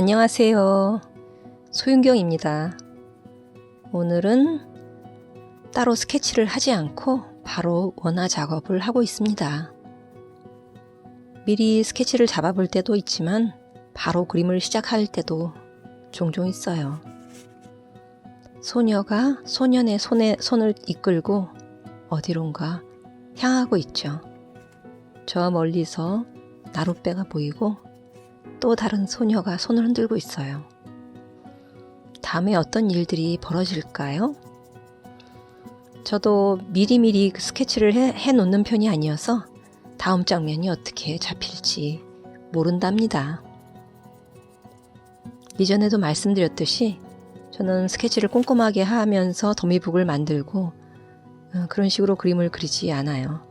안녕하세요. 소윤경입니다. 오늘은 따로 스케치를 하지 않고 바로 원화 작업을 하고 있습니다. 미리 스케치를 잡아볼 때도 있지만 바로 그림을 시작할 때도 종종 있어요. 소녀가 소년의 손을 이끌고 어디론가 향하고 있죠. 저 멀리서 나룻배가 보이고 또 다른 소녀가 손을 흔들고 있어요. 다음에 어떤 일들이 벌어질까요? 저도 미리미리 스케치를 해놓는 편이 아니어서 다음 장면이 어떻게 잡힐지 모른답니다. 이전에도 말씀드렸듯이 저는 스케치를 꼼꼼하게 하면서 더미북을 만들고 그런 식으로 그림을 그리지 않아요.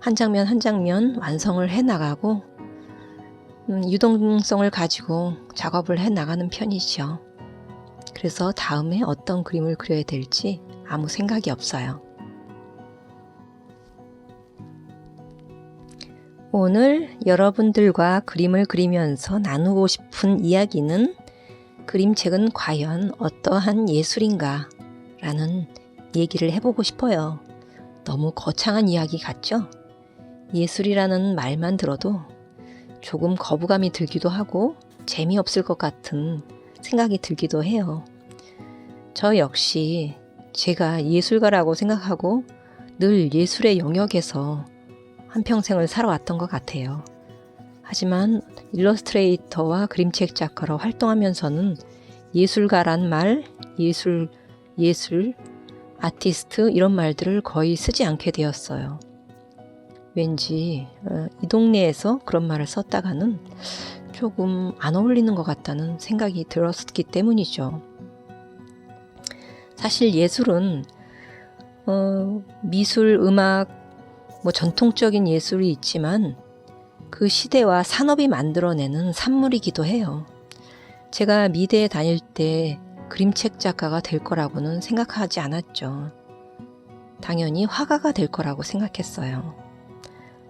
한 장면 한 장면 완성을 해나가고 유동성을 가지고 작업을 해나가는 편이죠. 그래서 다음에 어떤 그림을 그려야 될지 아무 생각이 없어요. 오늘 여러분들과 그림을 그리면서 나누고 싶은 이야기는 그림책은 과연 어떠한 예술인가 라는 얘기를 해보고 싶어요. 너무 거창한 이야기 같죠? 예술이라는 말만 들어도 조금 거부감이 들기도 하고 재미없을 것 같은 생각이 들기도 해요. 저 역시 제가 예술가라고 생각하고 늘 예술의 영역에서 한평생을 살아왔던 것 같아요. 하지만 일러스트레이터와 그림책 작가로 활동하면서는 예술가란 말, 예술, 아티스트 이런 말들을 거의 쓰지 않게 되었어요. 왠지 이 동네에서 그런 말을 썼다가는 조금 안 어울리는 것 같다는 생각이 들었기 때문이죠. 사실 예술은 미술, 음악, 전통적인 예술이 있지만 그 시대와 산업이 만들어내는 산물이기도 해요. 제가 미대에 다닐 때 그림책 작가가 될 거라고는 생각하지 않았죠. 당연히 화가가 될 거라고 생각했어요.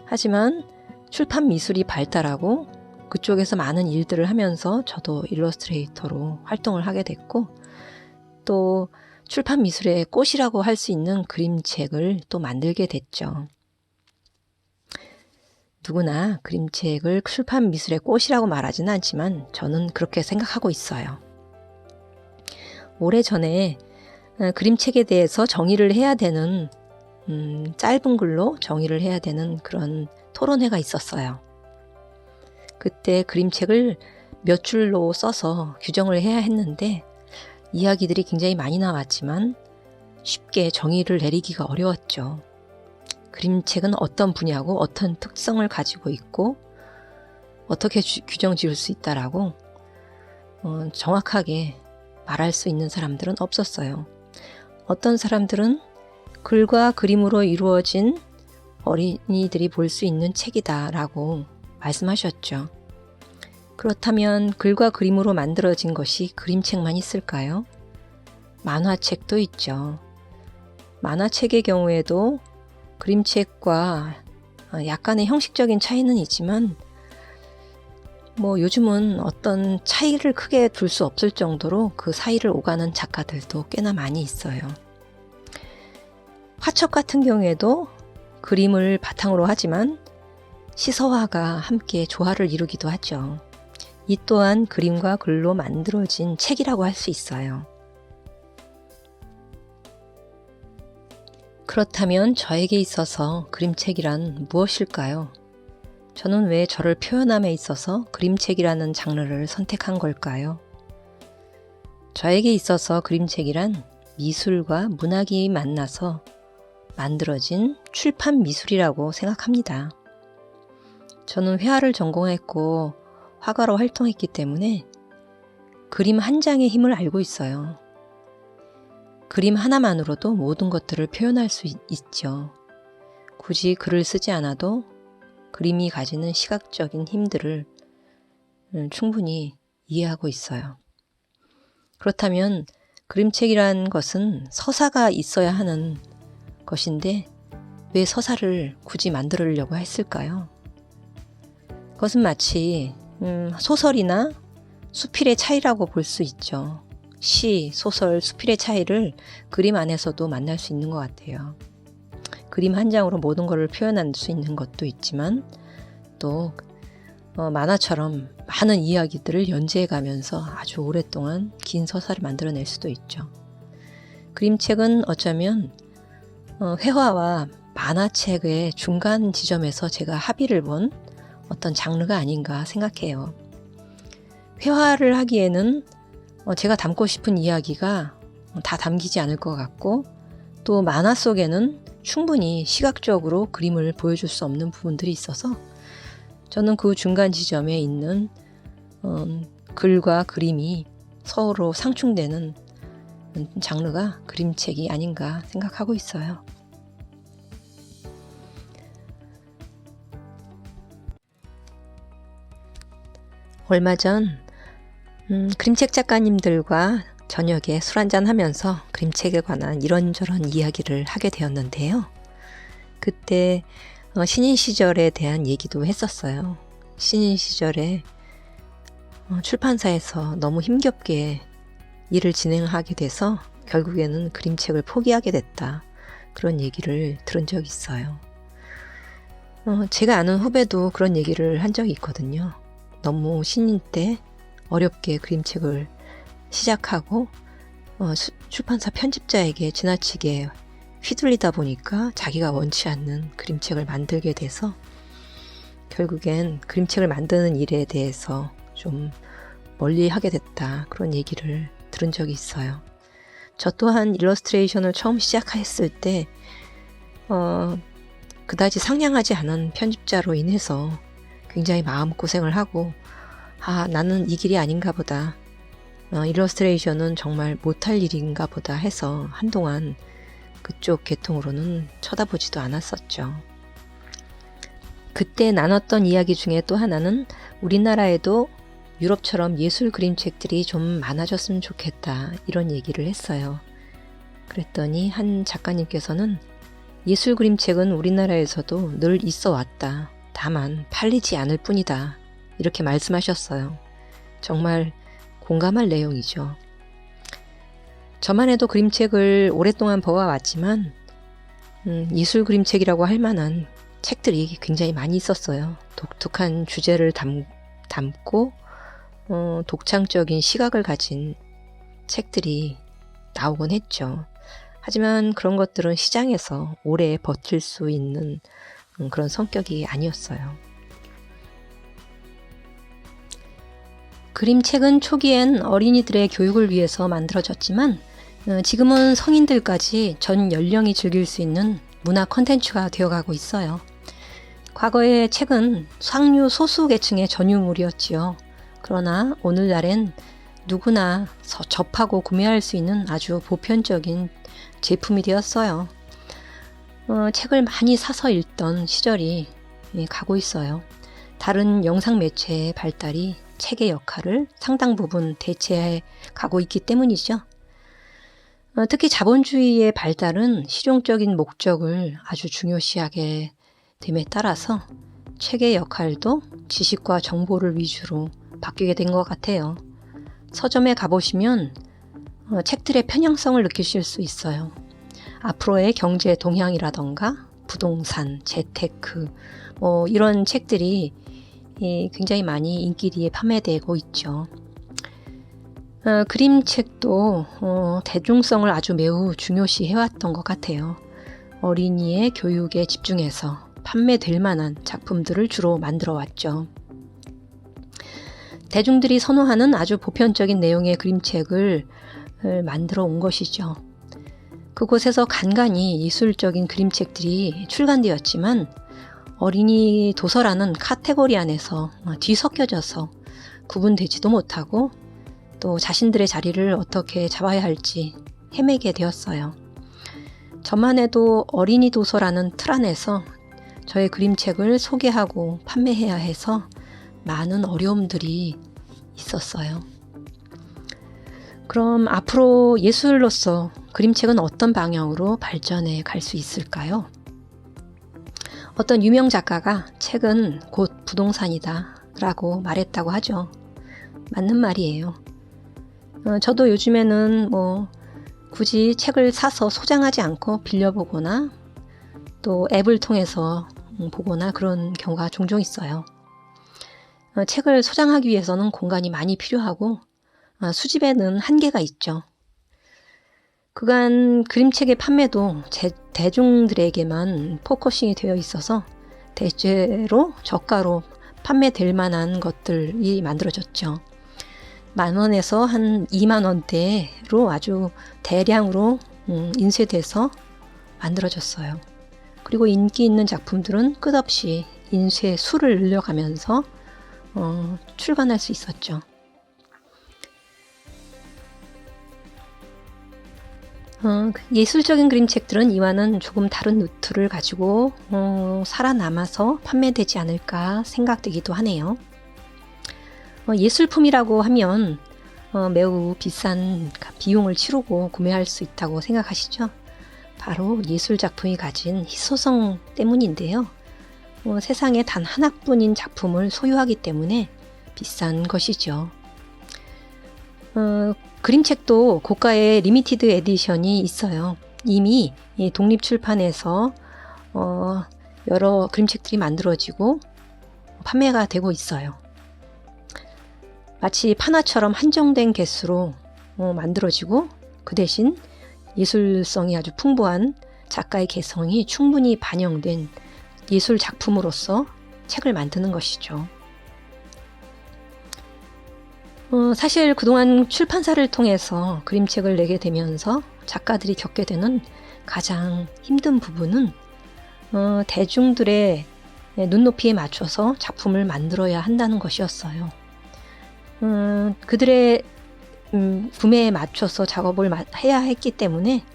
하지만 출판 미술이 발달하고 그쪽에서 많은 일들을 하면서 저도 일러스트레이터로 활동을 하게 됐고 또 출판 미술의 꽃이라고 할 수 있는 그림책을 또 만들게 됐죠. 누구나 그림책을 출판 미술의 꽃이라고 말하지는 않지만 저는 그렇게 생각하고 있어요. 오래전에 그림책에 대해서 정의를 해야 되는 짧은 글로 정의를 해야 되는 그런 토론회가 있었어요. 그때 그림책을 몇 줄로 써서 규정을 해야 했는데 이야기들이 굉장히 많이 나왔지만 쉽게 정의를 내리기가 어려웠죠. 그림책은 어떤 분야고 어떤 특성을 가지고 있고 어떻게 규정 지을 수 있다라고 정확하게 말할 수 있는 사람들은 없었어요. 어떤 사람들은 글과 그림으로 이루어진 어린이들이 볼 수 있는 책이다 라고 말씀하셨죠. 그렇다면 글과 그림으로 만들어진 것이 그림책만 있을까요? 만화책도 있죠. 만화책의 경우에도 그림책과 약간의 형식적인 차이는 있지만 요즘은 어떤 차이를 크게 둘 수 없을 정도로 그 사이를 오가는 작가들도 꽤나 많이 있어요. 화첩 같은 경우에도 그림을 바탕으로 하지만 시서화가 함께 조화를 이루기도 하죠. 이 또한 그림과 글로 만들어진 책이라고 할 수 있어요. 그렇다면 저에게 있어서 그림책이란 무엇일까요? 저는 왜 저를 표현함에 있어서 그림책이라는 장르를 선택한 걸까요? 저에게 있어서 그림책이란 미술과 문학이 만나서 만들어진 출판 미술이라고 생각합니다. 저는 회화를 전공했고 화가로 활동했기 때문에 그림 한 장의 힘을 알고 있어요. 그림 하나만으로도 모든 것들을 표현할 수 있죠. 굳이 글을 쓰지 않아도 그림이 가지는 시각적인 힘들을 충분히 이해하고 있어요. 그렇다면 그림책이란 것은 서사가 있어야 하는 것인데 왜 서사를 굳이 만들려고 했을까요? 그것은 마치 소설이나 수필의 차이라고 볼 수 있죠. 시, 소설, 수필의 차이를 그림 안에서도 만날 수 있는 것 같아요. 그림 한 장으로 모든 것을 표현할 수 있는 것도 있지만 또 만화처럼 많은 이야기들을 연재해 가면서 아주 오랫동안 긴 서사를 만들어낼 수도 있죠. 그림책은 어쩌면 회화와 만화책의 중간 지점에서 제가 합의를 본 어떤 장르가 아닌가 생각해요. 회화를 하기에는 제가 담고 싶은 이야기가 다 담기지 않을 것 같고 또 만화 속에는 충분히 시각적으로 그림을 보여줄 수 없는 부분들이 있어서 저는 그 중간 지점에 있는 글과 그림이 서로 상충되는 장르가 그림책이 아닌가 생각하고 있어요. 얼마 전 그림책 작가님들과 저녁에 술 한잔 하면서 그림책에 관한 이런저런 이야기를 하게 되었는데요. 그때 신인 시절에 대한 얘기도 했었어요. 신인 시절에 출판사에서 너무 힘겹게 일을 진행하게 돼서 결국에는 그림책을 포기하게 됐다. 그런 얘기를 들은 적이 있어요. 제가 아는 후배도 그런 얘기를 한 적이 있거든요. 너무 신인 때 어렵게 그림책을 시작하고 출판사 편집자에게 지나치게 휘둘리다 보니까 자기가 원치 않는 그림책을 만들게 돼서 결국엔 그림책을 만드는 일에 대해서 좀 멀리하게 됐다. 그런 얘기를 들은 적이 있어요. 저 또한 일러스트레이션을 처음 시작했을 때 그다지 상냥하지 않은 편집자로 인해서 굉장히 마음고생을 하고 나는 이 길이 아닌가 보다. 일러스트레이션은 정말 못할 일인가 보다 해서 한동안 그쪽 계통으로는 쳐다보지도 않았었죠. 그때 나눴던 이야기 중에 또 하나는 우리나라에도 유럽처럼 예술 그림책들이 좀 많아졌으면 좋겠다 이런 얘기를 했어요. 그랬더니 한 작가님께서는 예술 그림책은 우리나라에서도 늘 있어 왔다. 다만 팔리지 않을 뿐이다. 이렇게 말씀하셨어요. 정말 공감할 내용이죠. 저만 해도 그림책을 오랫동안 보아왔지만 예술 그림책이라고 할 만한 책들이 굉장히 많이 있었어요. 독특한 주제를 담고 독창적인 시각을 가진 책들이 나오곤 했죠. 하지만 그런 것들은 시장에서 오래 버틸 수 있는 그런 성격이 아니었어요. 그림책은 초기엔 어린이들의 교육을 위해서 만들어졌지만 지금은 성인들까지 전 연령이 즐길 수 있는 문화 콘텐츠가 되어가고 있어요. 과거의 책은 상류 소수 계층의 전유물이었지요. 그러나 오늘날엔 누구나 접하고 구매할 수 있는 아주 보편적인 제품이 되었어요. 책을 많이 사서 읽던 시절이 가고 있어요. 다른 영상 매체의 발달이 책의 역할을 상당 부분 대체해 가고 있기 때문이죠. 특히 자본주의의 발달은 실용적인 목적을 아주 중요시하게 됨에 따라서 책의 역할도 지식과 정보를 위주로 바뀌게 된 것 같아요. 서점에 가보시면 책들의 편향성을 느끼실 수 있어요. 앞으로의 경제 동향이라던가 부동산, 재테크 이런 책들이 굉장히 많이 인기리에 판매되고 있죠. 그림책도 대중성을 아주 매우 중요시 해왔던 것 같아요. 어린이의 교육에 집중해서 판매될 만한 작품들을 주로 만들어 왔죠. 대중들이 선호하는 아주 보편적인 내용의 그림책을 만들어 온 것이죠. 그곳에서 간간히 예술적인 그림책들이 출간되었지만 어린이 도서라는 카테고리 안에서 뒤섞여져서 구분되지도 못하고 또 자신들의 자리를 어떻게 잡아야 할지 헤매게 되었어요. 저만 해도 어린이 도서라는 틀 안에서 저의 그림책을 소개하고 판매해야 해서 많은 어려움들이 있었어요. 그럼 앞으로 예술로서 그림책은 어떤 방향으로 발전해 갈 수 있을까요? 어떤 유명 작가가 책은 곧 부동산이다 라고 말했다고 하죠. 맞는 말이에요. 저도 요즘에는 굳이 책을 사서 소장하지 않고 빌려보거나 또 앱을 통해서 보거나 그런 경우가 종종 있어요. 책을 소장하기 위해서는 공간이 많이 필요하고 수집에는 한계가 있죠. 그간 그림책의 판매도 대중들에게만 포커싱이 되어 있어서 대체로 저가로 판매될 만한 것들이 만들어졌죠. 10,000원에서 한 20,000원대로 아주 대량으로 인쇄돼서 만들어졌어요. 그리고 인기 있는 작품들은 끝없이 인쇄 수를 늘려가면서 출간할 수 있었죠. 예술적인 그림책들은 이와는 조금 다른 루트를 가지고 살아남아서 판매되지 않을까 생각되기도 하네요. 예술품이라고 하면 매우 비싼 비용을 치르고 구매할 수 있다고 생각하시죠? 바로 예술 작품이 가진 희소성 때문인데요. 세상에 단 하나뿐인 작품을 소유하기 때문에 비싼 것이죠. 그림책도 고가의 리미티드 에디션이 있어요. 이미 독립출판에서 여러 그림책들이 만들어지고 판매가 되고 있어요. 마치 판화처럼 한정된 개수로 만들어지고 그 대신 예술성이 아주 풍부한 작가의 개성이 충분히 반영된 예술 작품으로서 책을 만드는 것이죠. 사실 그동안 출판사를 통해서 그림책을 내게 되면서 작가들이 겪게 되는 가장 힘든 부분은 대중들의 눈높이에 맞춰서 작품을 만들어야 한다는 것이었어요. 그들의 구매에 맞춰서 작업을 해야 했기 때문에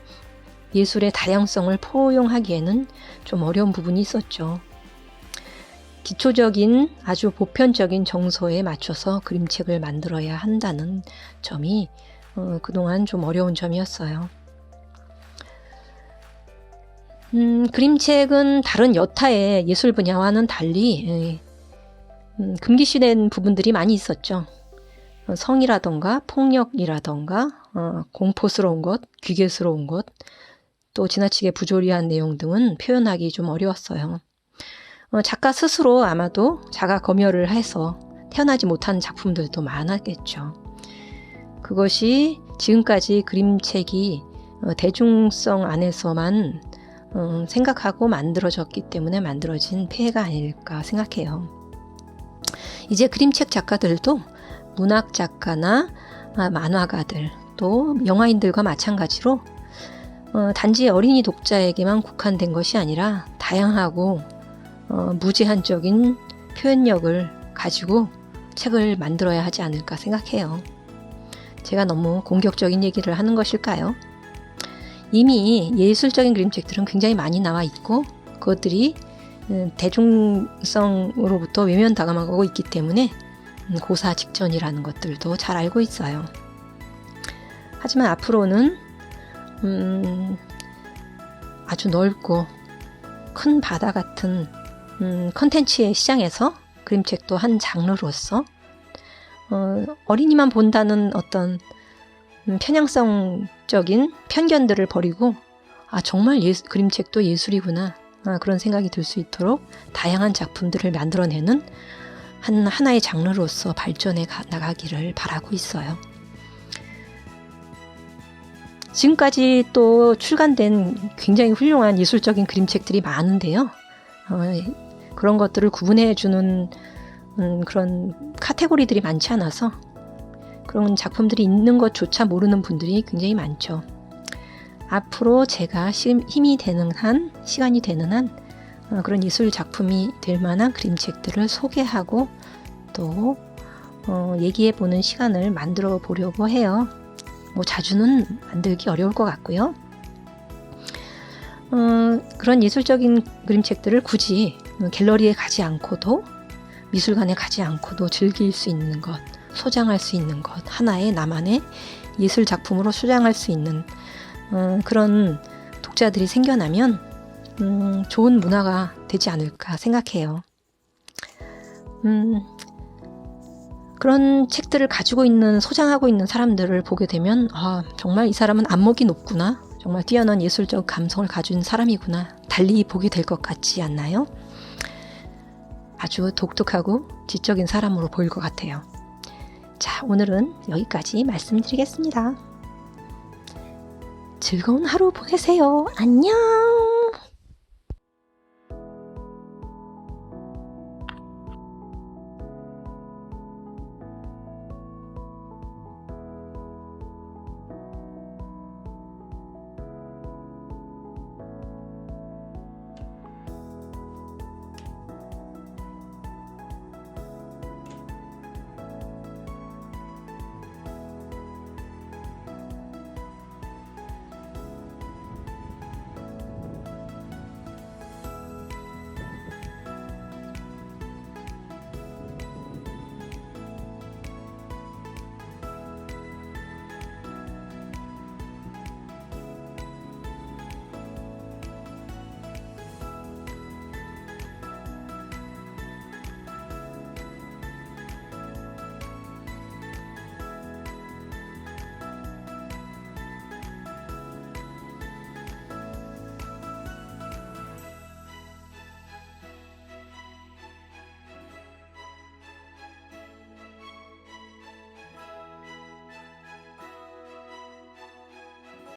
예술의 다양성을 포용하기에는 좀 어려운 부분이 있었죠. 기초적인 아주 보편적인 정서에 맞춰서 그림책을 만들어야 한다는 점이 그동안 좀 어려운 점이었어요. 그림책은 다른 여타의 예술 분야와는 달리 금기시된 부분들이 많이 있었죠. 성이라던가 폭력이라던가 공포스러운 것, 귀괴스러운 것, 또 지나치게 부조리한 내용 등은 표현하기 좀 어려웠어요. 작가 스스로 아마도 자가 검열을 해서 태어나지 못한 작품들도 많았겠죠. 그것이 지금까지 그림책이 대중성 안에서만 생각하고 만들어졌기 때문에 만들어진 폐해가 아닐까 생각해요. 이제 그림책 작가들도 문학 작가나 만화가들 또 영화인들과 마찬가지로 단지 어린이 독자에게만 국한된 것이 아니라 다양하고 무제한적인 표현력을 가지고 책을 만들어야 하지 않을까 생각해요. 제가 너무 공격적인 얘기를 하는 것일까요? 이미 예술적인 그림책들은 굉장히 많이 나와 있고 그것들이 대중성으로부터 외면당하고 있기 때문에 고사 직전이라는 것들도 잘 알고 있어요. 하지만 앞으로는 아주 넓고 큰 바다 같은 컨텐츠의 시장에서 그림책도 한 장르로서 어린이만 본다는 어떤 편향성적인 편견들을 버리고 정말 그림책도 예술이구나 그런 생각이 들 수 있도록 다양한 작품들을 만들어내는 하나의 장르로서 발전해 나가기를 바라고 있어요. 지금까지 또 출간된 굉장히 훌륭한 예술적인 그림책들이 많은데요. 그런 것들을 구분해 주는 그런 카테고리들이 많지 않아서 그런 작품들이 있는 것조차 모르는 분들이 굉장히 많죠. 앞으로 제가 힘이 되는 한, 시간이 되는 한 그런 예술 작품이 될 만한 그림책들을 소개하고 또 얘기해 보는 시간을 만들어 보려고 해요. 자주는 만들기 어려울 것 같고요. 그런 예술적인 그림책들을 굳이 갤러리에 가지 않고도 미술관에 가지 않고도 즐길 수 있는 것, 소장할 수 있는 것, 하나의 나만의 예술 작품으로 소장할 수 있는 그런 독자들이 생겨나면 좋은 문화가 되지 않을까 생각해요. 그런 책들을 가지고 있는, 소장하고 있는 사람들을 보게 되면 정말 이 사람은 안목이 높구나. 정말 뛰어난 예술적 감성을 가진 사람이구나. 달리 보게 될 것 같지 않나요? 아주 독특하고 지적인 사람으로 보일 것 같아요. 자, 오늘은 여기까지 말씀드리겠습니다. 즐거운 하루 보내세요. 안녕!